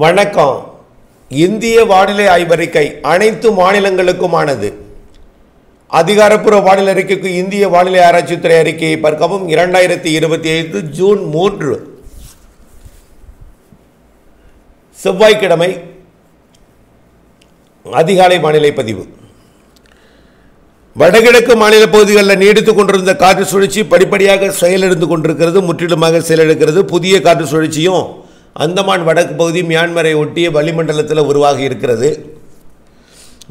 வணக்கம். இந்திய வானிலை ஆய்வறிக்கை அனைத்து மாநிலங்களுக்குமானது. அதிகாரப்பூர்வ வானிலை அறிக்கைக்கு இந்திய வானிலை ஆராய்ச்சித்துறை அறிக்கையை பார்க்கவும். 2025 ஜூன் 3 செவ்வாய்க்கிழமை அதிகாலை வானிலை பதிவு. வடகிழக்கு மாநில பகுதிகளில் நீடித்துக் கொண்டிருந்த காற்று சுழற்சி படிப்படியாக செயலிழந்து கொண்டிருக்கிறது, முற்றிலுமாக செயலிழக்கிறது. புதிய காற்று சுழற்சியும் அந்தமான் வடக்கு பகுதி மியான்மரை ஒட்டிய வளிமண்டலத்தில் உருவாகி இருக்கிறது.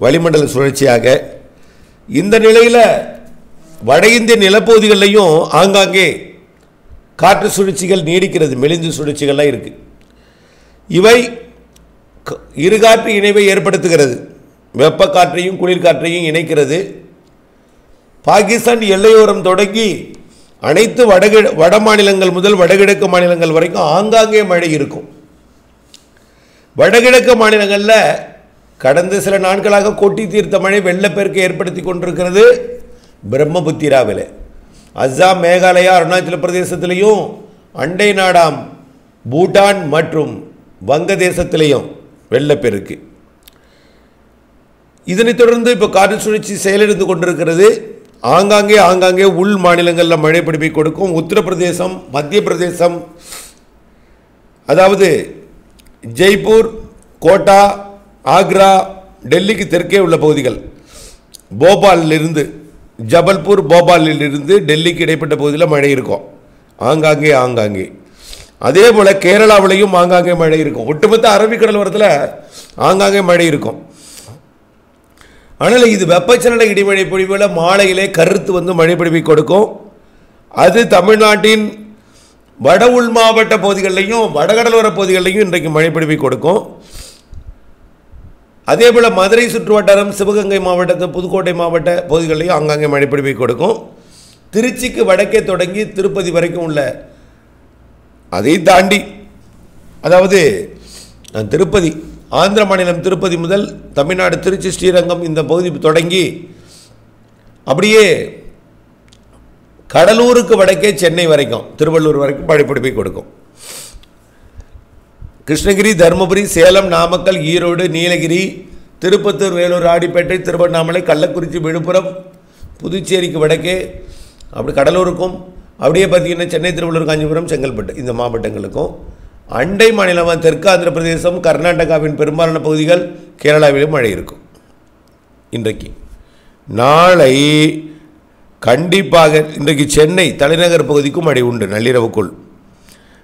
வளிமண்டல சுழற்சியாக இந்த நிலையில் வட இந்திய நிலப்பகுதிகளிலையும் ஆங்காங்கே காற்று சுழற்சிகள் நீடிக்கிறது. மெலிந்து சுழற்சிகள்லாம் இருக்குது. இவை இருகாற்று இணைவை ஏற்படுத்துகிறது. வெப்ப காற்றையும் குளிர்காற்றையும் இணைக்கிறது. பாகிஸ்தான் எல்லையோரம் தொடங்கி அனைத்து வட மாநிலங்கள் முதல் வடகிழக்கு மாநிலங்கள் வரைக்கும் ஆங்காங்கே மழை இருக்கும். வடகிழக்கு மாநிலங்களில் கடந்த சில நாட்களாக கொட்டி தீர்த்த மழை வெள்ளப்பெருக்கு ஏற்படுத்தி கொண்டிருக்கிறது. பிரம்மபுத்திராவில், அஸ்ஸாம், மேகாலயா, அருணாச்சல பிரதேசத்திலையும், அண்டை நாடாம் பூட்டான் மற்றும் வங்கதேசத்திலையும் வெள்ளப்பெருக்கு. இதனைத் தொடர்ந்து இப்போ காற்று சுழற்சி செயலிழந்து கொண்டிருக்கிறது. ஆங்காங்கே உள் மாநிலங்களில் மழை பிடிப்பை கொடுக்கும். உத்தரப்பிரதேசம், மத்திய பிரதேசம், அதாவது ஜெய்ப்பூர், கோட்டா, ஆக்ரா, டெல்லிக்கு தெற்கே உள்ள பகுதிகள், போபாலிலிருந்து ஜபல்பூர், போபாலிலிருந்து டெல்லிக்கு இடைப்பட்ட பகுதியில் மழை இருக்கும். ஆங்காங்கே அதே போல் கேரளாவிலையும் ஆங்காங்கே மழை இருக்கும். ஒட்டுமொத்த அரபிக்கடல் ஓரத்தில் ஆங்காங்கே மழை இருக்கும். ஆனால் இது வெப்பச்சலன இடிமழை பொழிவில் மாலையிலே கருத்து மழை பொழிவை கொடுக்கும். அது தமிழ்நாட்டின் வட உள் மாவட்ட பகுதிகளிலையும் வடகடலோர பகுதிகளிலையும் இன்றைக்கு மழை பொழிவை கொடுக்கும். அதே போல் மதுரை சுற்றுவட்டாரம், சிவகங்கை மாவட்டத்து, புதுக்கோட்டை மாவட்ட பகுதிகளிலையும் ஆங்காங்கே மழை பொழிவை கொடுக்கும். திருச்சிக்கு வடக்கே தொடங்கி திருப்பதி வரைக்கும் உள்ள, அதை தாண்டி, அதாவது திருப்பதி, ஆந்திர மாநிலம் திருப்பதி முதல் தமிழ்நாடு திருச்சி, ஸ்ரீரங்கம் இந்த பகுதி தொடங்கி அப்படியே கடலூருக்கு வடக்கே சென்னை வரைக்கும், திருவள்ளூர் வரைக்கும் மழை பொழிவை கொடுக்கும். கிருஷ்ணகிரி, தருமபுரி, சேலம், நாமக்கல், ஈரோடு, நீலகிரி, திருப்பத்தூர், வேலூர், ராணிப்பேட்டை, திருவண்ணாமலை, கள்ளக்குறிச்சி, விழுப்புரம், புதுச்சேரிக்கு வடக்கே அப்படி கடலூருக்கும், அப்படியே பார்த்தீங்கன்னா சென்னை, திருவள்ளூர், காஞ்சிபுரம், செங்கல்பட்டு இந்த மாவட்டங்களுக்கும், அண்டை மாநிலமாக தெற்கு ஆந்திர பிரதேசம், கர்நாடகாவின் பெரும்பாலான பகுதிகள், கேரளாவிலும் மழை இருக்கும். இன்றைக்கு நாளை கண்டிப்பாக இன்றைக்கு சென்னை தலைநகர் பகுதிக்கும் மழை உண்டு நள்ளிரவுக்குள்.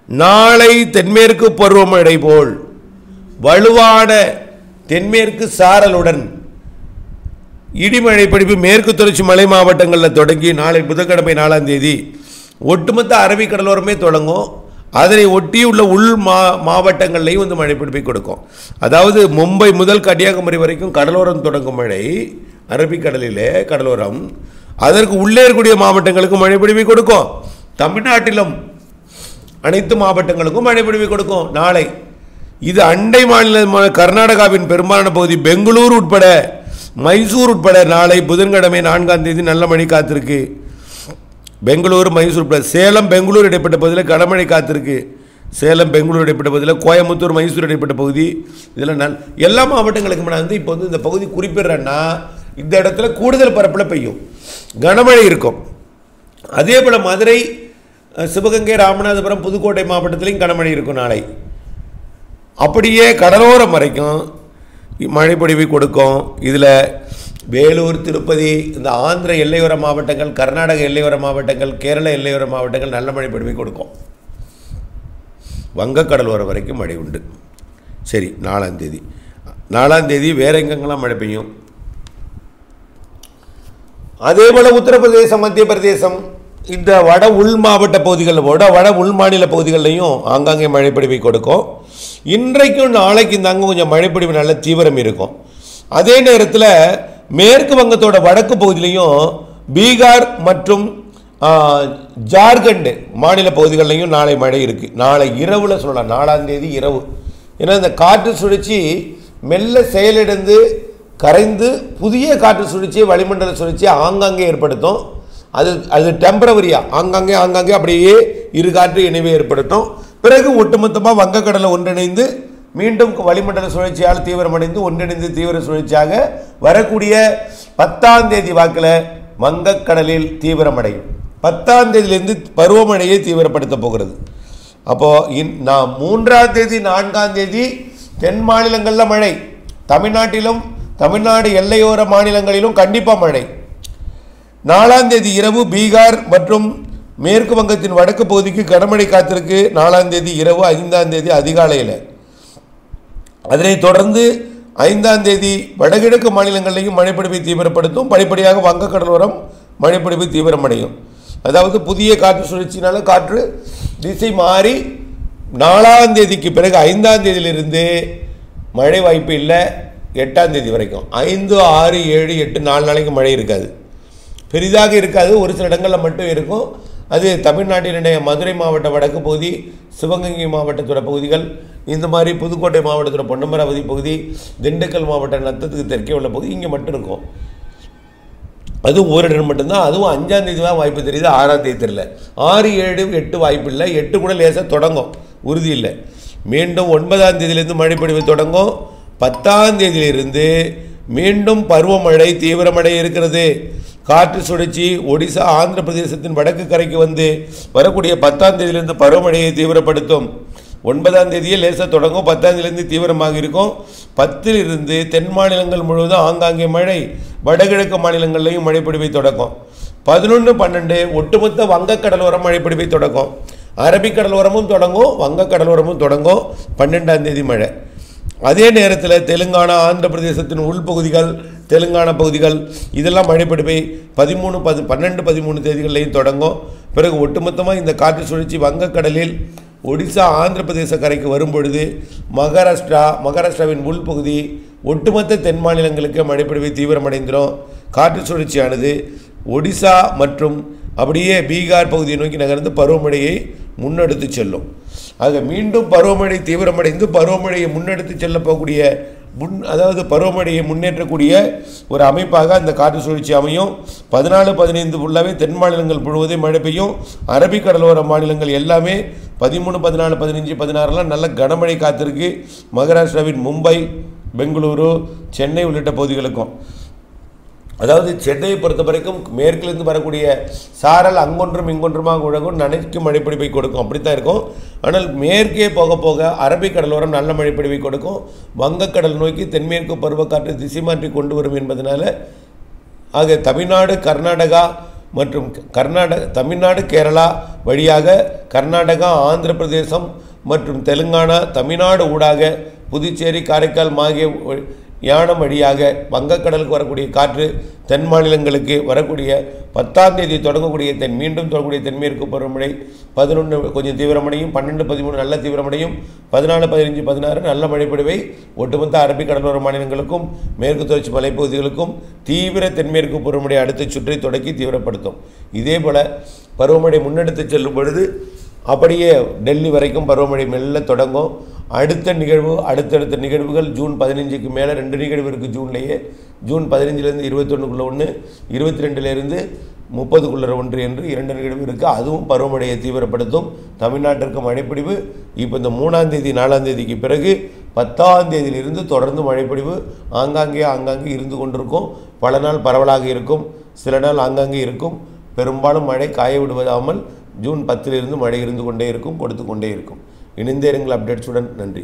நாளை தென்மேற்கு பருவமழை போல் வலுவான தென்மேற்கு சாரலுடன் இடிமழை பிடிப்பு மேற்கு தொடர்ச்சி மலை மாவட்டங்களில் தொடங்கி நாளை புதன்கிழமை 4ஆம் தேதி ஒட்டுமொத்த அரபிக்கடலோரமே தொடங்கும். அதனை ஒட்டி உள்ள உள் மாவட்டங்கள்லையும் மழை பிடிப்பை கொடுக்கும். அதாவது மும்பை முதல் கன்னியாகுமரி வரைக்கும் கடலோரம் தொடங்கும் மழை, அரபிக்கடலிலே கடலோரம், அதற்கு உள்ளே இருக்கக்கூடிய மாவட்டங்களுக்கும் மழை பிடிப்பை கொடுக்கும். தமிழ்நாட்டிலும் அனைத்து மாவட்டங்களுக்கும் மழை பிடிப்பை கொடுக்கும் நாளை. இது அண்டை மாநில கர்நாடகாவின் பெரும்பாலான பகுதி, பெங்களூர் உட்பட, மைசூர் உட்பட நாளை புதன்கிழமை 4ஆம் தேதி நல்ல மழை காத்திருக்கு. பெங்களூர், மைசூர், சேலம், பெங்களூர் இடைப்பட்ட பகுதியில் கனமழை காத்திருக்கு. சேலம், பெங்களூர் இடைப்பட்ட பகுதியில், கோயம்புத்தூர், மைசூர் இடைப்பட்ட பகுதி, இதில் எல்லா மாவட்டங்களுக்கும் நான் இப்போ இந்த பகுதி குறிப்பிடுறேன்னா இந்த இடத்துல கூடுதல் பரப்பில் பெய்யும், கனமழை இருக்கும். அதே போல் மதுரை, சிவகங்கை, ராமநாதபுரம், புதுக்கோட்டை மாவட்டத்திலையும் கனமழை இருக்கும் நாளை. அப்படியே கடலோரம் வரைக்கும் மழை பொழிவை கொடுக்கும். இதில் வேலூர், திருப்பதி, இந்த ஆந்திர எல்லையோர மாவட்டங்கள், கர்நாடக எல்லையோர மாவட்டங்கள், கேரள எல்லையோர மாவட்டங்கள் நல்ல மழை பொழிவை கொடுக்கும். வங்கக்கடலோரம் வரைக்கும் மழை உண்டு. சரி, 4ஆம் தேதி வேற எங்கெங்கெல்லாம் மழை பெய்யும். அதே போல் உத்தரப்பிரதேசம், மத்திய பிரதேசம், இந்த வட உள் மாவட்ட பகுதிகள், வட உள் மாநில பகுதிகளிலையும் ஆங்காங்கே மழை பொழிவை கொடுக்கும். இன்றைக்கும் நாளைக்கு இந்தாங்க கொஞ்சம் மழை பொழிவு நல்ல தீவிரம் இருக்கும். அதே நேரத்தில் மேற்கு வங்கத்தோட வடக்கு பகுதியிலையும், பீகார் மற்றும் ஜார்க்கண்ட் மாநில பகுதிகளிலையும் நாளை மழை இருக்குது. நாளை இரவில் சொல்லலாம், 4ஆம் தேதி இரவு. ஏன்னா இந்த காற்று சுழற்சி மெல்ல செயலிழந்து கரைந்து புதிய காற்று சுழற்சியை, வளிமண்டல சுழற்சியை ஆங்காங்கே ஏற்படுத்தும். அது டெம்பரவரியாக ஆங்காங்கே அப்படியே இரு காற்று இணைவை ஏற்படுத்தும். பிறகு ஒட்டுமொத்தமாக வங்கக்கடலை ஒன்றிணைந்து மீண்டும் வளிமண்டல சுழற்சியால் தீவிரமடைந்து ஒன்றிணைந்து தீவிர சுழற்சியாக வரக்கூடிய 10ஆம் தேதி வாக்கில் வங்கக்கடலில் தீவிரமடையும். 10ஆம் தேதியிலிருந்து பருவமழையை தீவிரப்படுத்த போகிறது. அப்போது நான் 3ஆம் தேதி 4ஆம் தேதி தென் மாநிலங்களில் மழை, தமிழ்நாட்டிலும் தமிழ்நாடு எல்லையோர மாநிலங்களிலும் கண்டிப்பாக மழை. 4ஆம் தேதி இரவு பீகார் மற்றும் மேற்கு வங்கத்தின் வடக்கு பகுதிக்கு கனமழை காத்திருக்கு. 4ஆம் தேதி இரவு, 5ஆம் தேதி அதிகாலையில். அதனைத் தொடர்ந்து 5ஆம் தேதி வடகிழக்கு மாநிலங்களிலையும் மழைப்பொழிவை தீவிரப்படுத்தும். படிப்படியாக வங்கக்கடலோரம் மழைப்பொழிவு தீவிரமடையும். அதாவது புதிய காற்று சுழற்சினால காற்று திசை மாறி 4ஆம் தேதிக்கு பிறகு 5ஆம் தேதியிலிருந்து மழை வாய்ப்பு இல்லை. 8ஆம் தேதி வரைக்கும் 5, 6, 7, 8 4 நாளைக்கு மழை இருக்காது, பெரிதாக இருக்காது. ஒரு சில இடங்களில் மட்டும் இருக்கும். அது தமிழ்நாட்டினுடைய மதுரை மாவட்ட வடக்கு பகுதி, சிவகங்கை மாவட்டத்தோட பகுதிகள், இந்த மாதிரி புதுக்கோட்டை மாவட்டத்தோட பொன்னமராவதி பகுதி, திண்டுக்கல் மாவட்ட நத்தத்துக்கு தெற்கே உள்ள பகுதி இங்கே மட்டும் இருக்கும். அதுவும் ஓரிடம் மட்டும்தான். அதுவும் 5ஆம் தேதி தான் வாய்ப்பு தெரியுது, 6ஆம் தேதி தெரியல. 6, 7, 8 வாய்ப்பு இல்லை. 8 கூட லேசாக தொடங்கும், உறுதி இல்லை. மீண்டும் 9ஆம் தேதியிலிருந்து மழைப்பொழிவு தொடங்கும். 10ஆம் தேதியிலிருந்து மீண்டும் பருவமழை தீவிரமடைய இருக்கிறது. காற்று சுழற்சி ஒடிசா ஆந்திர பிரதேசத்தின் வடக்கு கரைக்கு வந்து வரக்கூடிய 10ஆம் தேதியிலிருந்து பருவமழையை தீவிரப்படுத்தும். 9ஆம் தேதியே லேசாக தொடங்கும், 10ஆம் தேதியிலிருந்து தீவிரமாக இருக்கும். 10இலிருந்து தென் மாநிலங்கள் முழுவதும் ஆங்காங்கே மழை, வடகிழக்கு மாநிலங்களிலையும் மழைப்பொழிவை தொடக்கும். 11, 12 ஒட்டுமொத்த வங்கக்கடலோரம் மழைப்பொழிவை தொடக்கும். அரபிக்கடலோரமும் தொடங்கும், வங்கக்கடலோரமும் தொடங்கும். 12ஆம் தேதி மழை. அதே நேரத்தில் தெலுங்கானா, ஆந்திர பிரதேசத்தின் உள்பகுதிகள், தெலுங்கானா பகுதிகள் இதெல்லாம் மழைப்பொழிவை 13, 12, 13 தேதிகளிலையும் தொடங்கும். பிறகு ஒட்டுமொத்தமாக இந்த காற்று சுழற்சி வங்கக்கடலில் ஒடிசா ஆந்திர பிரதேச கரைக்கு வரும்பொழுது மகாராஷ்டிராவின் உள்பகுதி ஒட்டுமொத்த தென் மாநிலங்களுக்கு மழைப்பொழிவை தீவிரமடைந்துடும். காற்று சுழற்சியானது ஒடிசா மற்றும் அப்படியே பீகார் பகுதியை நோக்கி நகர்ந்து பருவமழையை முன்னெடுத்து செல்லும். ஆக மீண்டும் பருவமழை தீவிரமடைந்து பருவமழையை முன்னெடுத்து செல்ல போகக்கூடிய அதாவது பருவமழையை முன்னேற்றக்கூடிய ஒரு அமைப்பாக அந்த காற்று சுழற்சி அமையும். 14, 15 ஃபுல்லாகவே தென் மாநிலங்கள் முழுவதும் மழை பெய்யும். அரபிக்கடலோர மாநிலங்கள் எல்லாமே 13, 14, 15, 16 நல்ல கனமழை காத்திருக்கு. மகாராஷ்டிராவின் மும்பை, பெங்களூரு, சென்னை உள்ளிட்ட பகுதிகளுக்கும். அதாவது சென்னையை பொறுத்த வரைக்கும் மேற்கிலிருந்து வரக்கூடிய சாரல் அங்கொன்றும் இங்கொன்றுமாக உழகும், நனைக்கும் மழைப்பொழிவை கொடுக்கும், அப்படித்தான் இருக்கும். ஆனால் மேற்கே போக போக அரபிக்கடலோரம் நல்ல மழைப்பொழிவை கொடுக்கும். வங்கக்கடல் நோக்கி தென்மேற்கு பருவக்காற்று திசை மாற்றி கொண்டு வரும் என்பதனால ஆக தமிழ்நாடு, கர்நாடகா மற்றும் தமிழ்நாடு, கேரளா வழியாக கர்நாடகா, ஆந்திர பிரதேசம் மற்றும் தெலுங்கானா, தமிழ்நாடு ஊடாக புதுச்சேரி, காரைக்கால், மாகே, யானம் வழியாக வங்கக்கடலுக்கு வரக்கூடிய காற்று தென் மாநிலங்களுக்கு வரக்கூடிய 10ஆம் தேதி தொடங்கக்கூடிய மீண்டும் தொடங்கக்கூடிய தென்மேற்கு பருவமழை 11 கொஞ்சம் தீவிரமடையும், 12, 13 நல்ல தீவிரமடையும், 14, 15, 16 நல்ல மழைப்பொழிவை ஒட்டுமொத்த அரபிக்கடலோர மாநிலங்களுக்கும் மேற்கு தொடர்ச்சி மலைப்பகுதிகளுக்கும் தீவிர தென்மேற்கு பருவமழை அடுத்த சுற்றை தொடக்கி தீவிரப்படுத்தும். இதே போல் பருவமழை முன்னெடுத்து செல்லும் பொழுது அப்படியே டெல்லி வரைக்கும் பருவமழை மெல்ல தொடங்கும். அடுத்தடுத்த நிகழ்வுகள் ஜூன் 15க்கு மேலே 2 நிகழ்வு இருக்குது ஜூன்லேயே. ஜூன் 15லேருந்து 21க்குள்ளே ஒன்று, 22லேருந்து 30க்குள்ளே ஒன்று என்று 2 நிகழ்வு இருக்குது. அதுவும் பருவமழையை தீவிரப்படுத்தும். தமிழ்நாட்டிற்கு மழைப்பொழிவு இப்போ இந்த 3ஆம் தேதி 4ஆம் தேதிக்கு பிறகு 10ஆம் தேதியிலிருந்து தொடர்ந்து மழைப்பொழிவு ஆங்காங்கே இருந்து கொண்டிருக்கும். பல நாள் பரவலாக இருக்கும், சில நாள் ஆங்காங்கே இருக்கும். பெரும்பாலும் மழை காய விடுவதாமல் ஜூன் 10லிருந்து மழை இருந்து கொண்டே இருக்கும், கொடுத்து கொண்டே இருக்கும். இணைந்தேருங்கள் அப்டேட்ஸுடன். நன்றி.